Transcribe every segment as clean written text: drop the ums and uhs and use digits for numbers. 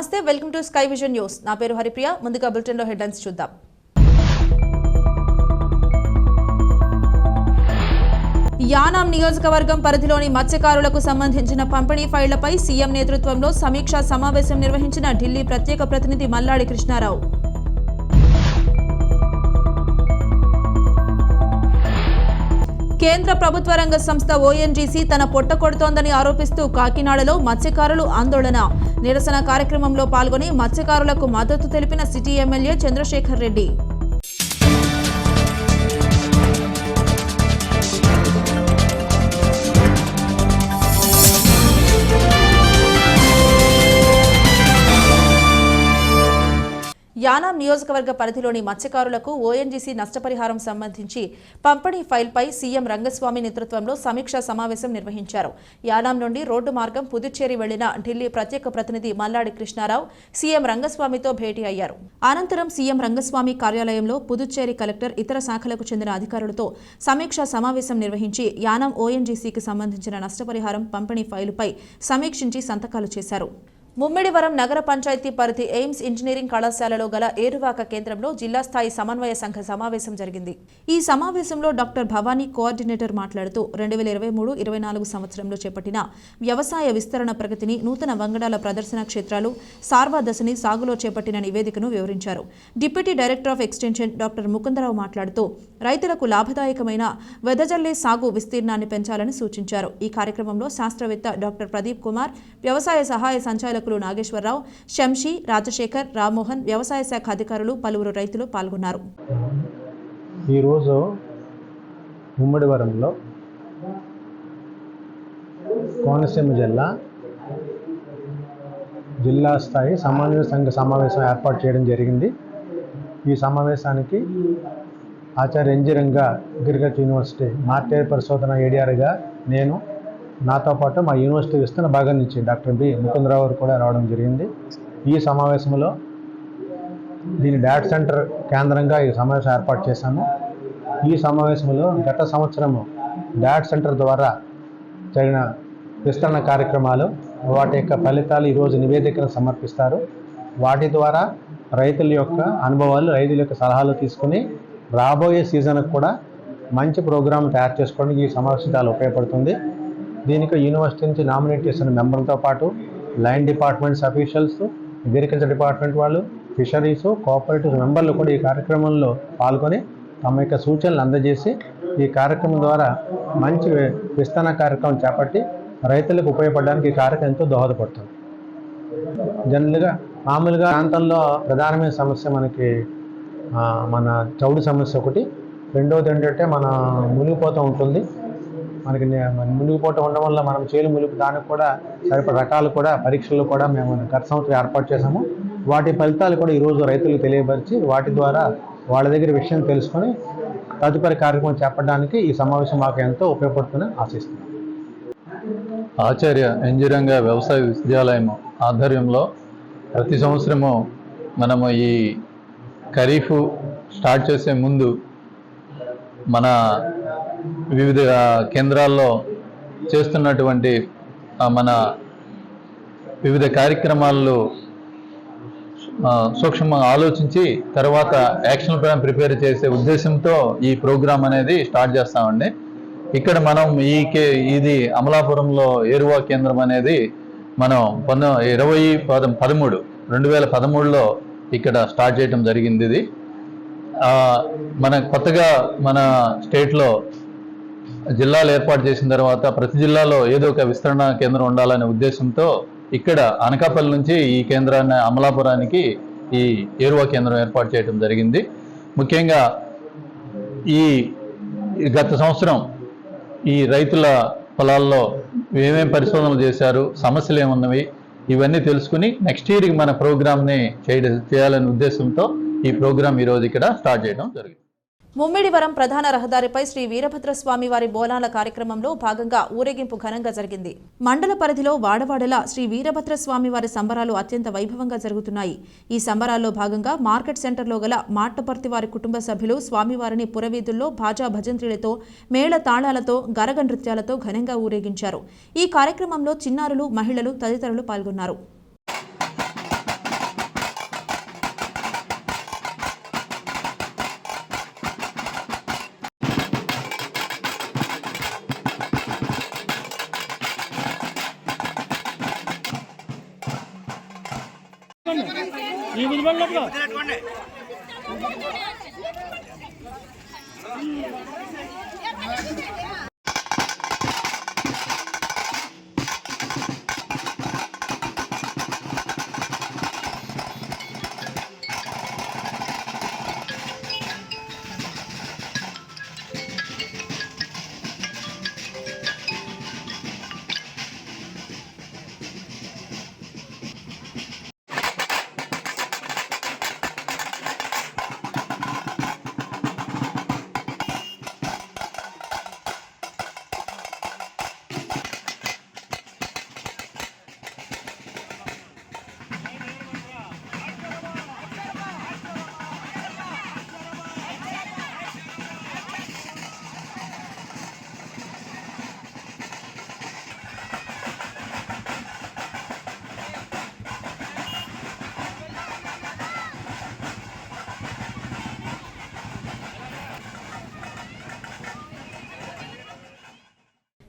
నమస్తే, welcome to Sky Vision news. నా పేరు హరిప్రియ. ముందుగా బులెటిన్ లో హెడ్లైన్స్ చూద్దాం. యానాం నియోజకవర్గం పరిధిలోని మత్స్యకారులకు సంబంధించిన పంపిణీ ఫైళ్లపై సీఎం నేతృత్వంలో సమీక్షా సమావేశం నిర్వహించిన ఢిల్లీ ప్రత్యేక ప్రతినిధి మల్లాడి కృష్ణారావు. కేంద్ర ప్రభుత్వ రంగ సంస్థ ఓఎన్జీసీ తన పొట్ట కొడుతోందని ఆరోపిస్తూ కాకినాడలో మత్స్యకారులు ఆందోళన నిరసన కార్యక్రమంలో పాల్గొని మత్స్యకారులకు మద్దతు తెలిపిన సిటీ ఎమ్మెల్యే చంద్రశేఖర్ రెడ్డి. యానాం నియోజకవర్గ పరిధిలోని మత్స్యకారులకు ఓఎన్జీసీ నష్టపరిహారం సంబంధించి పంపిణీ ఫైల్పై సీఎం రంగస్వామి నేతృత్వంలో సమీక్షా సమావేశం నిర్వహించారు. యానాం నుండి రోడ్డు మార్గం పుదుచ్చేరి వెళ్లిన ఢిల్లీ ప్రత్యేక ప్రతినిధి మల్లాడి కృష్ణారావు సీఎం రంగస్వామితో భేటీ అయ్యారు. అనంతరం సీఎం రంగస్వామి కార్యాలయంలో పుదుచ్చేరి కలెక్టర్, ఇతర శాఖలకు చెందిన అధికారులతో సమీక్షా సమావేశం నిర్వహించి యానాం ఓఎన్జీసీకి సంబంధించిన నష్టపరిహారం పంపిణీ ఫైలుపై సమీక్షించి సంతకాలు చేశారు. ముమ్మిడివరం నగర పంచాయతీ పరిధి ఎయిమ్స్ ఇంజనీరింగ్ కళాశాలలో గల ఏరువాక కేంద్రంలో జిల్లా స్థాయి సమన్వయ సంఘ సమావేశం జరిగింది. ఈ సమావేశంలో డాక్టర్ భవానీ కోఆర్డినేటర్ మాట్లాడుతూ 2023-24 సంవత్సరంలో చేపట్టిన వ్యవసాయ విస్తరణ ప్రగతిని, నూతన వంగడాల ప్రదర్శన క్షేత్రాలు, సార్వా దశని సాగులో చేపట్టిన నివేదికను వివరించారు. Deputy director of extension doctor Mukundarao మాట్లాడుతూ రైతులకు లాభదాయకమైన వెదజల్లే సాగు విస్తీర్ణాన్ని పెంచాలని సూచించారు. ఈ కార్యక్రమంలో శాస్త్రవేత్త డాక్టర్ ప్రదీప్ కుమార్, వ్యవసాయ సహాయ సంచాలకులు నాగేశ్వరరావు, శంషి, రాజశేఖర్, రామ్మోహన్, వ్యవసాయ శాఖ అధికారులు, పలువురు రైతులు పాల్గొన్నారు. ఈరోజు ముమ్మడివరంలో కోనసీమ జిల్లా స్థాయి సమన్వయ సంఘ సమావేశం ఏర్పాటు చేయడం జరిగింది. ఈ సమావేశానికి Acharya N G Ranga agriculture university మార్టేర్ పరిశోధన ఏడిఆర్గా నేను, నాతో పాటు మా యూనివర్సిటీ విస్తరణ భాగం నుంచి డాక్టర్ బి ముకుందరావు గారు కూడా రావడం జరిగింది. ఈ సమావేశంలో దీని డేటా సెంటర్ కేంద్రంగా ఈ సమావేశం ఏర్పాటు చేశాము. ఈ సమావేశంలో గత సంవత్సరము డేటా సెంటర్ ద్వారా జరిగిన విస్తరణ కార్యక్రమాలు, వాటి యొక్క ఫలితాలు ఈరోజు నివేదికను సమర్పిస్తారు. వాటి ద్వారా రైతుల యొక్క అనుభవాలు, రైతుల యొక్క సలహాలు తీసుకుని రాబోయే సీజన్కి కూడా మంచి ప్రోగ్రాం తయారు చేసుకోవడానికి ఈ సమావేశం చాలా ఉపయోగపడుతుంది. దీనికి యూనివర్సిటీ నుంచి నామినేట్ చేసిన మెంబర్లతో పాటు line departments officials, agriculture department వాళ్ళు, ఫిషరీస్, కోఆపరేటివ్ మెంబర్లు కూడా ఈ కార్యక్రమంలో పాల్గొని తమ యొక్క సూచనలు అందజేసి ఈ కార్యక్రమం ద్వారా మంచి విస్తరణ కార్యక్రమం చేపట్టి రైతులకు ఉపయోగపడడానికి ఈ కార్యక్రమం ఎంతో దోహదపడుతుంది. జనరల్గా మామూలుగా ప్రాంతంలో ప్రధానమైన సమస్య మనకి మన చౌడు సమస్య ఒకటి, రెండవది ఏంటంటే మన మునిగిపోతూ ఉంటుంది. మనకి మునిగిపోతూ ఉండడం వల్ల మనం చేలు మునిగి దానికి కూడా సరిపడ రకాలు కూడా పరీక్షలు కూడా మేము గత సంవత్సరం ఏర్పాటు చేసాము. వాటి ఫలితాలు కూడా ఈరోజు రైతులకు తెలియపరిచి వాటి ద్వారా వాళ్ళ దగ్గర విషయం తెలుసుకొని తదుపరి కార్యక్రమం చేపట్టడానికి ఈ సమావేశం మాకు ఎంతో ఉపయోగపడుతుందని ఆశిస్తున్నాం. ఆచార్య ఎన్జి రంగా వ్యవసాయ విశ్వవిద్యాలయం ఆధ్వర్యంలో ప్రతి సంవత్సరము మనము ఈ ఖరీఫ్ స్టార్ట్ చేసే ముందు మన వివిధ కేంద్రాల్లో చేస్తున్నటువంటి మన వివిధ కార్యక్రమాల్లో సూక్ష్మంగా ఆలోచించి తర్వాత యాక్షన్ ప్లాన్ ప్రిపేర్ చేసే ఉద్దేశంతో ఈ ప్రోగ్రాం అనేది స్టార్ట్ చేస్తామండి. ఇక్కడ మనం ఇది అమలాపురంలో ఏరువా కేంద్రం అనేది మనం 2013లో ఇక్కడ స్టార్ట్ చేయడం జరిగింది. ఇది మన కొత్తగా మన స్టేట్లో జిల్లాలు ఏర్పాటు చేసిన తర్వాత ప్రతి జిల్లాలో ఏదో ఒక విస్తరణ కేంద్రం ఉండాలనే ఉద్దేశంతో ఇక్కడ అనకాపల్లి నుంచి ఈ కేంద్రాన్ని అమలాపురానికి ఈ ఏరువా కేంద్రం ఏర్పాటు చేయడం జరిగింది. ముఖ్యంగా ఈ గత సంవత్సరం ఈ రైతుల పొలాల్లో ఏమేం పరిశోధనలు చేశారు, సమస్యలు ఏమున్నవి, ఇవన్నీ తెలుసుకుని నెక్స్ట్ ఇయర్కి మన ప్రోగ్రామ్ని చేయాలనే ఉద్దేశంతో ఈ ప్రోగ్రాం ఈరోజు ఇక్కడ స్టార్ట్ చేయడం జరిగింది. ముమ్మిడివరం ప్రధాన రహదారిపై శ్రీ వీరభద్రస్వామి వారి బోనాల కార్యక్రమంలో భాగంగా ఊరేగింపు ఘనంగా జరిగింది. మండల పరిధిలో వాడవాడలా శ్రీ వీరభద్రస్వామి వారి సంబరాలు అత్యంత వైభవంగా జరుగుతున్నాయి. ఈ సంబరాల్లో భాగంగా మార్కెట్ సెంటర్లో గల మాట్టపర్తి వారి కుటుంబ సభ్యులు స్వామివారిని పురవీధుల్లో భాజా భజంత్రీలతో, మేళ తాళాలతో, గరగ నృత్యాలతో ఘనంగా ఊరేగించారు. ఈ కార్యక్రమంలో చిన్నారులు, మహిళలు తదితరులు పాల్గొన్నారు.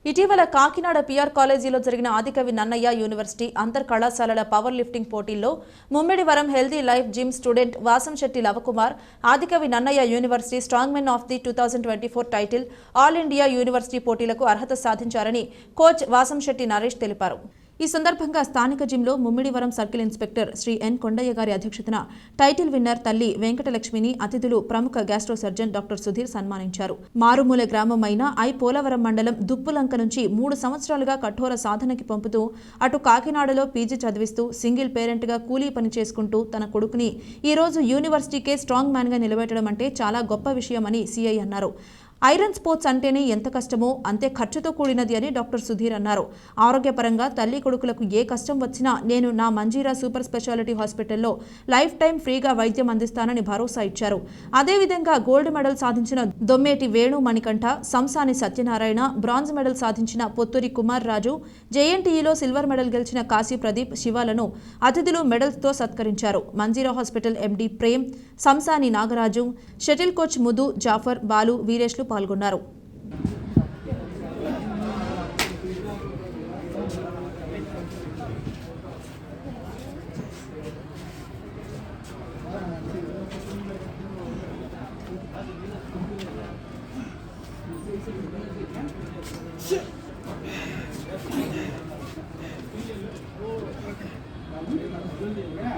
ఇటీవల కాకినాడ పిఆర్ కాలేజీలో జరిగిన ఆదికవి నన్నయ్య యూనివర్సిటీ అంతర్ కళాశాలల పవర్ లిఫ్టింగ్ పోటీల్లో Mummidivaram healthy life gym student Vasamsetti Lavakumar Adikavi Nannaya university strong men of the 2024 title all India university పోటీలకు అర్హత సాధించారని కోచ్ వాసంశెట్టి నరేష్ తెలిపారు. ఈ సందర్భంగా స్థానిక జిమ్లో ముమ్మిడివరం సర్కిల్ ఇన్స్పెక్టర్ శ్రీ ఎన్ కొండయ్య గారి అధ్యక్షతన టైటిల్ విన్నర్ తల్లి వెంకటలక్ష్మిని అతిథులు ప్రముఖ గ్యాస్ట్రో సర్జన్ డాక్టర్ సుధీర్ సన్మానించారు. మారుమూల గ్రామమైన పోలవరం మండలం దుప్పులంక నుంచి 3 సంవత్సరాలుగా కఠోర సాధనకి పంపుతూ అటు కాకినాడలో పీజీ చదివిస్తూ సింగిల్ పేరెంట్గా కూలీ పని చేసుకుంటూ తన కొడుకుని ఈ రోజు యూనివర్సిటీకే స్ట్రాంగ్ మ్యాన్గా నిలబెట్టడం అంటే చాలా గొప్ప విషయమని సిఐ అన్నారు. ఐరన్ స్పోర్ట్స్ అంటేనే ఎంత కష్టమో అంతే ఖర్చుతో కూడినది అని డాక్టర్ సుధీర్ అన్నారు. ఆరోగ్యపరంగా తల్లి కొడుకులకు ఏ కష్టం వచ్చినా నేను నా మంజీరా సూపర్ స్పెషాలిటీ హాస్పిటల్లో లైఫ్ టైం ఫ్రీగా వైద్యం అందిస్తానని భరోసా ఇచ్చారు. అదేవిధంగా గోల్డ్ మెడల్ సాధించిన దొమ్మేటి వేణు మణికంఠ, సంసాని సత్యనారాయణ, బ్రాంజ్ మెడల్ సాధించిన పొత్తూరి కుమార్ రాజు, జేఎన్టీఈలో సిల్వర్ మెడల్ గెలిచిన కాశీ ప్రదీప్ శివాలను అతిథులు మెడల్స్తో సత్కరించారు. Manjeera hospital MD Prem, Samsani Nagaraju, shuttle coach Mudu, Jafar, Balu, వీరేష్లు పాల్గొన్నారు.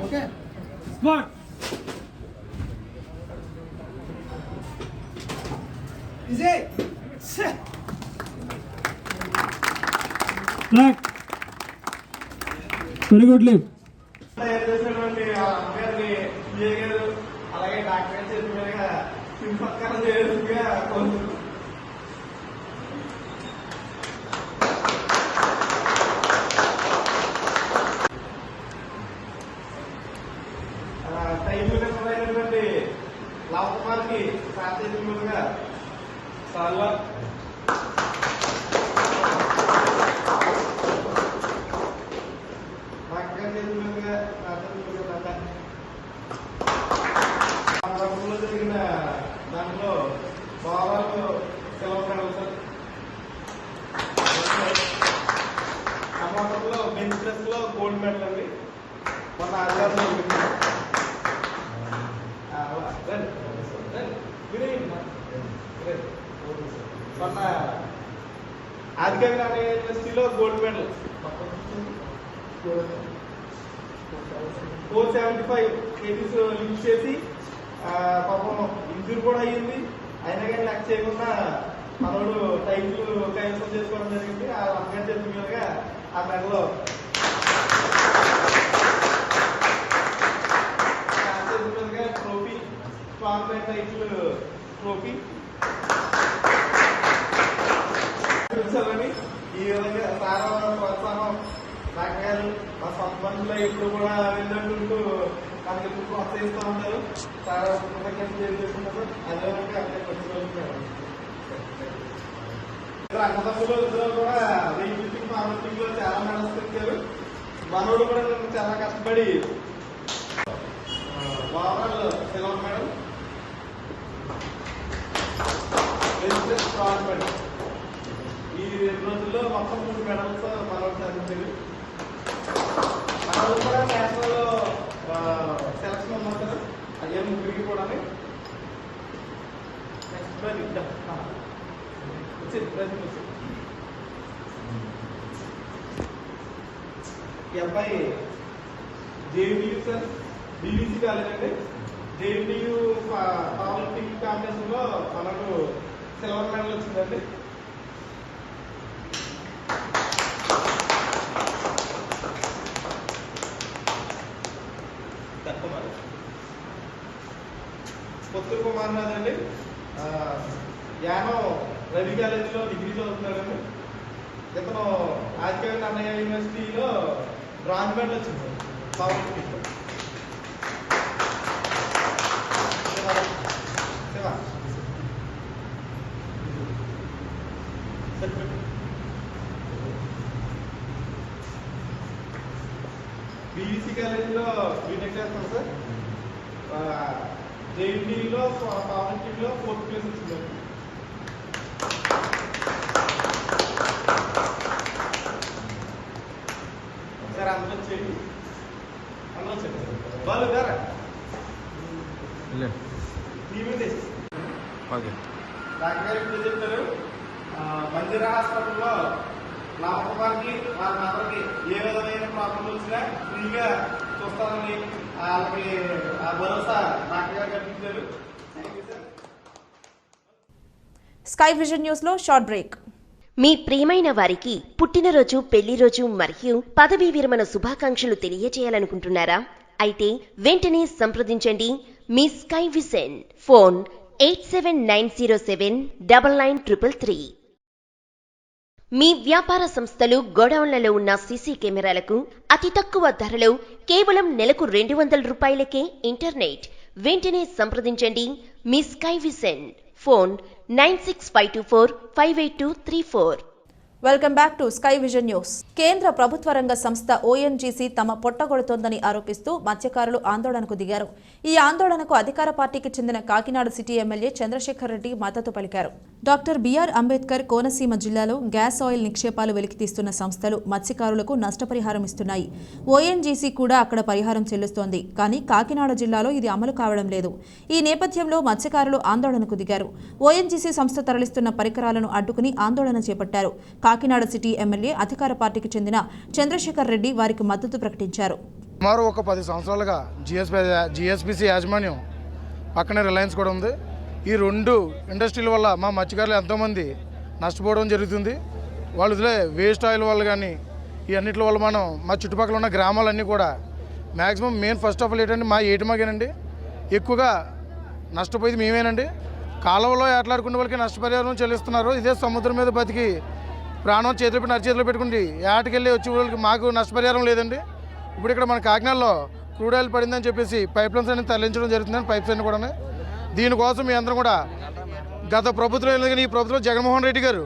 Okay. Smart. Easy. Black. Very good leap. అలాగే డాక్టర్ చేతి మీదుగా సింపక్కన చేరుగా టైంటువంటి లవకుమార్కి సాధ్యత మీదుగా చాలా డాక్టర్ చేతి మీదుగా జరిగిన దాంట్లో బాగా సెలవు టమాటోలో బెంచ్ ప్రెస్ లో గోల్డ్ మెడల్ అండి మొన్న ఆదివారం మొన్న ఆదికవి నన్నయ్య యూనివర్సిటీలో గోల్డ్ మెడల్ 475 కేజీస్ లిఫ్ట్ చేసి పాపం ఇంజూర్ కూడా అయ్యింది. అయినా కానీ లెక్క చేయకుండా మనోడు టైటిల్ కైవసం చేసుకోవడం జరిగింది. ఆ అమ్మగారి చేతి మీదుగా ఆ మెడలో చేతి మీదుగా trophy, strong man title trophy ఈ విధంగా సారా ప్రోత్సాహం నాన్నగారు మా సొంత మనుషులు ఇప్పుడు కూడా వెళ్ళంటుంటూ నాకు ఎప్పుడు ప్రోత్సహిస్తూ ఉంటారు. సారా కృతజ్ఞతలు తెలియజేస్తున్నారు. అదేవిధంగా అక్కడికి వచ్చిన అన్నదమ్ములు ఇద్దరు కూడా వెయిట్ లిఫ్టింగ్, పవర్ లిఫ్టింగ్ లో చాలా మెడల్స్ తెచ్చారు. మనోడు కూడా చాలా కష్టపడి overall silver medal, strong medal, ఈ 2 రోజుల్లో మొత్తం 3 మెడల్స్ మనోడు సాధించారు. మనోడు కూడా నేషనల్ సెలక్షన్ ఉన్నారు కదా, అయ్యే ముగ్గురికి కూడా నెక్స్ట్ వచ్చేది ప్రజెంట్ వచ్చేది. ఈ అబ్బాయి జేఎన్టీయూ సార్, బీబీసీ కాలేజ్ అండి. జేఎన్టీయూ పవర్ లిఫ్టింగ్ కాంపిటీషన్లో మనకు సిల్వర్ మెడల్ వచ్చిందండి. పొత్తూరు కుమార్ నాథ్ అండి, యానో రవి కాలేజీలో డిగ్రీ చదువుతున్నాడండి. ఇతను ఆచార్య అన్నయ్య యూనివర్సిటీలో బ్రాంజ్ మెడల్ వచ్చింది పవర్ లిఫ్టింగ్. బీఈసీ కాలేజీలో బీటెక్ చేస్తాను సార్. జేఎన్టీయూలో పవర్ లిఫ్టింగ్లో 4th ప్లేస్ వచ్చిందండి. సార్ అందరూ వచ్చేది, అందరూ వచ్చేది వాళ్ళు గారా డాక్టర్ గారు ఇప్పుడు చెప్తారు. మందిరా హాస్పిటల్లో నమ్మకానికి వాళ్ళ అందరికి ఏ విధమైన ప్రాబ్లం వచ్చినా ఫ్రీగా చూస్తారని వాళ్ళకి ఆ భరోసా డాక్టర్ గారు కల్పించారు. Thank you sir. Sky Vision news లో షార్ట్ బ్రేక్. మీ ప్రియమైన వారికి పుట్టినరోజు, పెళ్లిరోజు మరియు పదవీ విరమణ శుభాకాంక్షలు తెలియజేయాలనుకుంటున్నారా? అయితే వెంటనే సంప్రదించండి మీ స్కై విజన్. ఫోన్ 8790799333. మీ వ్యాపార సంస్థలు గోడౌన్లలో ఉన్న సీసీ కెమెరాలకు అతి తక్కువ ధరలో కేవలం నెలకు 200 రూపాయలకే ఇంటర్నెట్. వెంటనే సంప్రదించండి మీ Sky Vision. Phone 9652458234. Welcome back to Sky Vision news. కేంద్ర ప్రభుత్వ రంగ సంస్థ ఓఎన్జీసీ తమ పొట్టగొడుతోందని ఆరోపిస్తూ మత్స్యకారులు ఆందోళనకు దిగారు. ఈ ఆందోళనకు అధికార పార్టీకి చెందిన కాకినాడ సిటీ ఎమ్మెల్యే చంద్రశేఖర్ రెడ్డి మద్దతు పలికారు. డాక్టర్ బిఆర్ అంబేద్కర్ కోనసీమ జిల్లాలో గ్యాస్ ఆయిల్ నిక్షేపాలు వెలికితీస్తున్న సంస్థలు మత్స్యకారులకు నష్టపరిహారం ఇస్తున్నాయి. ఓఎన్జీసీ కూడా అక్కడ పరిహారం చెల్లిస్తోంది. కానీ కాకినాడ జిల్లాలో ఇది అమలు కావడం లేదు. ఈ నేపథ్యంలో మత్స్యకారులు ఆందోళనకు దిగారు. ఓఎన్జీసీ సంస్థ తరలిస్తున్న పరికరాలను అడ్డుకుని ఆందోళన చేపట్టారు. కాకినాడ సిటీ ఎమ్మెల్యే అధికార పార్టీకి చెందిన చంద్రశేఖర్ రెడ్డి వారికి మద్దతు ప్రకటించారు. సుమారు ఒక 10 సంవత్సరాలుగా జిఎస్పిసి యాజమాన్యం పక్కనే రిలయన్స్ కూడా ఉంది. ఈ 2 ఇండస్ట్రీల వల్ల మా మత్స్యకారులు ఎంతోమంది నష్టపోవడం జరుగుతుంది. వాళ్ళు వదిలే వేస్ట్ ఆయిల్ వల్ల కానీ ఈ అన్నిటి వల్ల మనం మా చుట్టుపక్కల ఉన్న గ్రామాలన్నీ కూడా maximum main first of all ఏంటంటే మా ఏటిమాగేనండి ఎక్కువగా నష్టపోయేది మేమేనండి. కాలువలో ఏట్లాడుకునే వాళ్ళకి నష్టపరిహారం చెల్లిస్తున్నారు. ఇదే సముద్రం మీద బతికి ప్రాణం చేతులు పెట్టి అరచేతులు పెట్టుకుంటే ఏటకెళ్ళి వచ్చే వాళ్ళకి మాకు నష్టపరిహారం లేదండి. ఇప్పుడు ఇక్కడ మన కాకినాడలో క్రూడ్ ఆయిల్ పడిందని చెప్పేసి పైప్ లైన్స్ అన్ని తరలించడం జరుగుతుందని పైప్స్ అన్ని కూడా. దీనికోసం మీ అందరం కూడా గత ప్రభుత్వం కానీ ఈ ప్రభుత్వం జగన్మోహన్ రెడ్డి గారు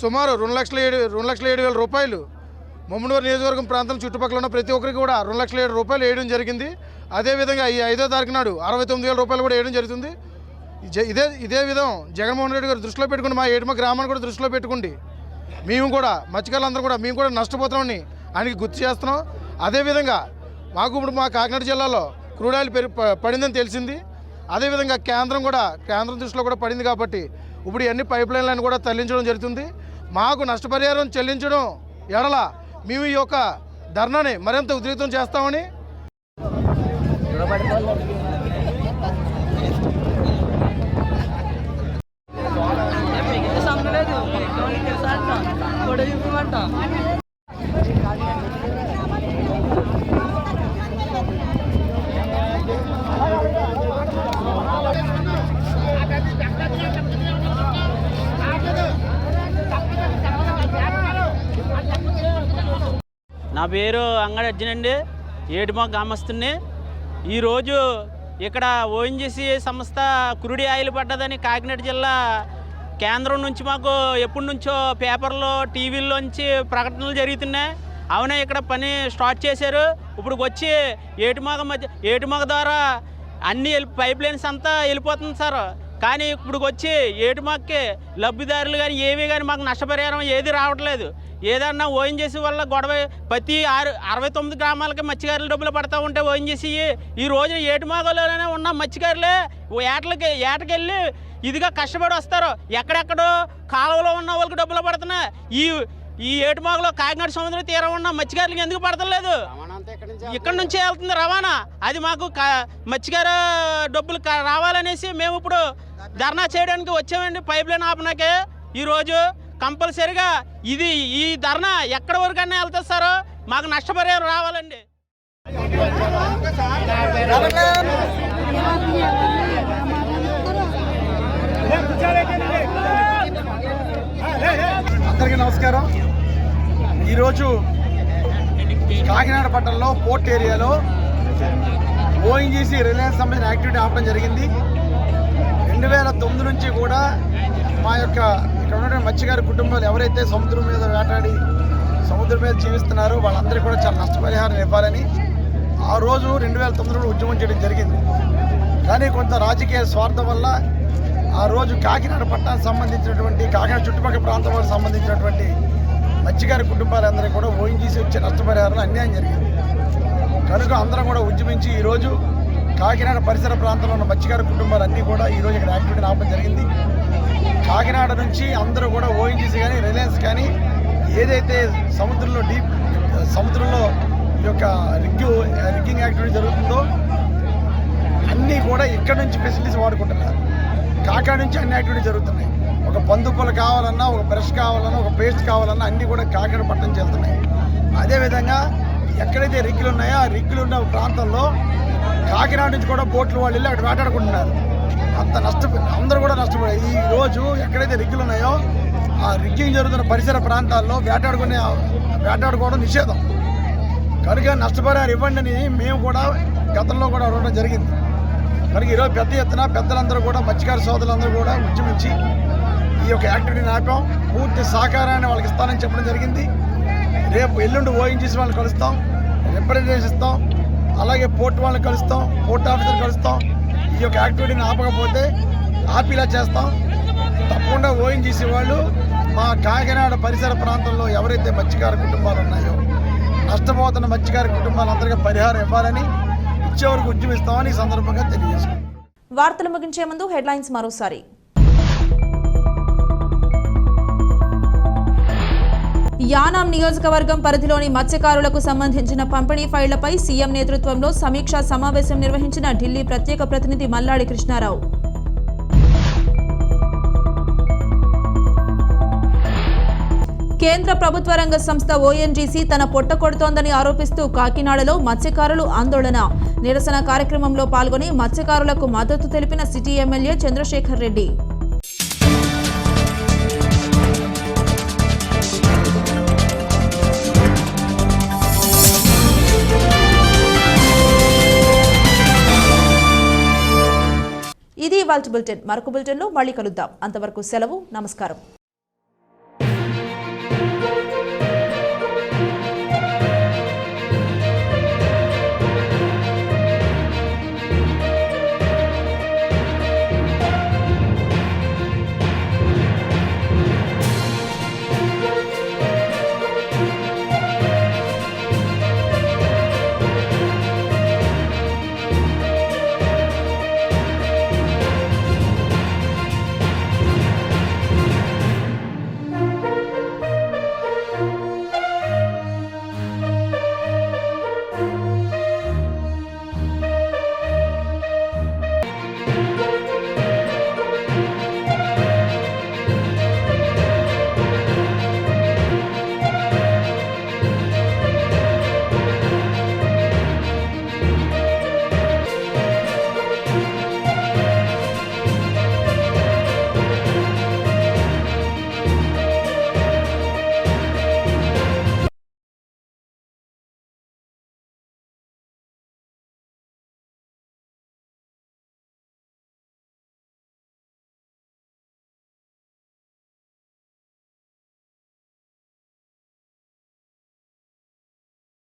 సుమారు 2,07,000 రూపాయలు మమ్మనూరు నియోజకవర్గం ప్రాంతం చుట్టుపక్కల ఉన్న ప్రతి ఒక్కరికి కూడా 2,07,000 రూపాయలు వేయడం జరిగింది. అదేవిధంగా ఈ 5వ తారీఖు నాడు 69,000 రూపాయలు కూడా వేయడం జరుగుతుంది. ఇదే విధం జగన్మోహన్ రెడ్డి గారు దృష్టిలో పెట్టుకుని మా ఏడుమ గ్రామాన్ని కూడా దృష్టిలో పెట్టుకుండి మేము కూడా మత్స్యకారులందరూ కూడా మేము కూడా నష్టపోతామని ఆయనకి గుర్తు చేస్తున్నాం. అదేవిధంగా మాకు ఇప్పుడు మా కాకినాడ జిల్లాలో క్రూడ్ ఆయిల్ పడిందని తెలిసింది. అదేవిధంగా కేంద్రం దృష్టిలో కూడా పడింది కాబట్టి ఇప్పుడు ఇవన్నీ పైప్ లైన్లను కూడా తరలించడం జరుగుతుంది. మాకు నష్టపరిహారం చెల్లించడం ఎడల మేము ఈ యొక్క ధర్నాని మరింత ఉధృతం చేస్తామని నా పేరు అంగడి అర్జున్ అండి, ఏటిమా గ్రామస్తుని. ఈరోజు ఇక్కడ ఓఎన్జీసీ సంస్థ క్రూడ్ ఆయిల్ పడ్డదని కాకినాడ జిల్లా కేంద్రం నుంచి మాకు ఎప్పటి నుంచో పేపర్లో టీవీల్లోంచి ప్రకటనలు జరుగుతున్నాయి. అవునా ఇక్కడ పని స్టార్ట్ చేశారు. ఇప్పుడు వచ్చి ఏటిమాగ ద్వారా అన్ని పైప్ లైన్స్ అంతా వెళ్ళిపోతుంది సార్. కానీ ఇప్పుడు వచ్చి ఏటిమాగకి లబ్ధిదారులు కానీ ఏవి కానీ మాకు నష్టపరిహారం ఏది రావట్లేదు. ఏదన్నా ఓఎన్జీసీ వల్ల గొడవ ప్రతి 69 గ్రామాలకి మత్స్యకారులు డబ్బులు పడతా ఉంటే ఓఎన్జీసీ ఈ రోజు ఏటుమాగలోనే ఉన్న మత్స్యకారులే ఏటకెళ్ళి ఇదిగా కష్టపడి వస్తారు. ఎక్కడెక్కడో కాలువలో ఉన్న వాళ్ళకి డబ్బులు పడుతున్నాయి. ఈ ఏటుమాగలో కాకినాడ సముద్ర తీరం ఉన్న మత్స్యకారులకి ఎందుకు పడతలేదు? ఇక్కడ నుంచే వెళ్తుంది రవాణా. అది మాకు మత్స్యకారు డబ్బులు రావాలనేసి మేము ఇప్పుడు ధర్నా చేయడానికి వచ్చామండి. పైప్ లైన్ ఆపనాకే ఈరోజు కంపల్సరీగా ఈ ధర్నా ఎక్కడి వరకు అన్నా వెళ్తుంది సార్. మాకు నష్టపరిహారం రావాలండి. అందరికీ నమస్కారం. ఈరోజు కాకినాడ పట్టణంలో పోర్ట్ ఏరియాలో ఓఎన్జీసీ రిలయన్స్ సంబంధించిన యాక్టివిటీ ఆపడం జరిగింది. 2009 నుంచి కూడా మా యొక్క ఇక్కడ ఉన్నటువంటి మత్స్యకారు కుటుంబాలు ఎవరైతే సముద్రం మీద వేటాడి సముద్రం మీద జీవిస్తున్నారో వాళ్ళందరికీ కూడా చాలా నష్టపరిహారం ఇవ్వాలని ఆ రోజు 2009లో ఉద్యమం చేయడం జరిగింది. కానీ కొంత రాజకీయ స్వార్థం వల్ల ఆ రోజు కాకినాడ పట్టణానికి సంబంధించినటువంటి కాకినాడ చుట్టుపక్కల ప్రాంతం వాళ్ళకి సంబంధించినటువంటి మత్స్యకారు కుటుంబాలందరికీ కూడా ఓఎన్జీసీ వచ్చే నష్టపరిహారంలో అన్యాయం జరిగింది. కనుక అందరం కూడా ఉద్యమించి ఈరోజు కాకినాడ పరిసర ప్రాంతంలో ఉన్న మత్స్యకారు కుటుంబాలన్నీ కూడా ఈరోజు ఇక్కడ యాక్టివిటీ ఆపడం జరిగింది. కాకినాడ నుంచి అందరూ కూడా ఓఎన్జీసీ కానీ రిలయన్స్ కానీ ఏదైతే సముద్రంలో ఈ యొక్క రిగ్గింగ్ యాక్టివిటీ జరుగుతుందో అన్నీ కూడా ఇక్కడ నుంచి ఫెసిలిటీస్ వాడుకుంటున్నారు. కాకినాడ నుంచి అన్ని యాక్టివిటీ జరుగుతున్నాయి. ఒక బందుపులు కావాలన్నా, ఒక బ్రష్ కావాలన్నా, ఒక పేస్ట్ కావాలన్నా అన్నీ కూడా కాకినాడ పట్టణం చేస్తున్నాయి. అదేవిధంగా ఎక్కడైతే రిగ్గులు ఉన్నాయో ఆ రిగ్గులు ఉన్న ప్రాంతంలో కాకినాడ నుంచి కూడా బోట్లు వాళ్ళు వెళ్ళి అక్కడ వేటాడుకుంటున్నారు. అందరూ కూడా నష్టపోయారు. ఈ రోజు ఎక్కడైతే రిగ్గులు ఉన్నాయో ఆ రిగ్గింగ్ జరుగుతున్న పరిసర ప్రాంతాల్లో వేటాడుకోవడం నిషేధం. కనుక నష్టపరిహారం ఇవ్వండి అని మేము కూడా గతంలో కూడా అడగడం జరిగింది. కనుక ఈరోజు పెద్ద ఎత్తున పెద్దలందరూ కూడా మత్స్యకార సోదరులందరూ కూడా ఉద్యమించి ఈ యొక్క యాక్టివిటీని ఆపాం. పూర్తి సహకారాన్ని వాళ్ళకి ఇస్తానని చెప్పడం జరిగింది. రేపు ఎల్లుండి ఓఎన్జీసీ వాళ్ళని కలుస్తాం, రిప్రజెంటేషన్ ఇస్తాం, అలాగే పోర్ట్ వాళ్ళని కలుస్తాం, పోర్ట్ ఆఫీసర్ కలుస్తాం. ఈ యొక్క యాక్టివిటీని ఆపకపోతే ఆపేలా చేస్తాం. తప్పకుండా ఓఎన్జీసీ వాళ్ళు మా కాకినాడ పరిసర ప్రాంతంలో ఎవరైతే మత్స్యకార కుటుంబాలు ఉన్నాయో నష్టపోతున్న మత్స్యకార కుటుంబాలందరికీ పరిహారం ఇవ్వాలని ఇచ్చే వరకు ఉద్యమిస్తామని ఈ సందర్భంగా తెలియజేసుకుంటాం. వార్తలు ముగించే ముందు హెడ్లైన్స్ మరోసారి. యానాం నియోజకవర్గం పరిధిలోని మత్స్యకారులకు సంబంధించిన పంపిణీ ఫైళ్లపై సీఎం నేతృత్వంలో సమీక్షా సమావేశం నిర్వహించిన ఢిల్లీ ప్రత్యేక ప్రతినిధి మల్లాడి కృష్ణారావు. కేంద్ర ప్రభుత్వ రంగ సంస్థ ఓఎన్జీసీ తన పొట్ట కొడుతోందని ఆరోపిస్తూ కాకినాడలో మత్స్యకారులు ఆందోళన. నిరసన కార్యక్రమంలో పాల్గొని మత్స్యకారులకు మద్దతు తెలిపిన సిటీ ఎమ్మెల్యే చంద్రశేఖర్ రెడ్డి. ఇది ఇవాల్టి బులెటిన్. మరొక బులెటిన్లో మళ్ళీ కలుద్దాం. అంతవరకు సెలవు. నమస్కారం.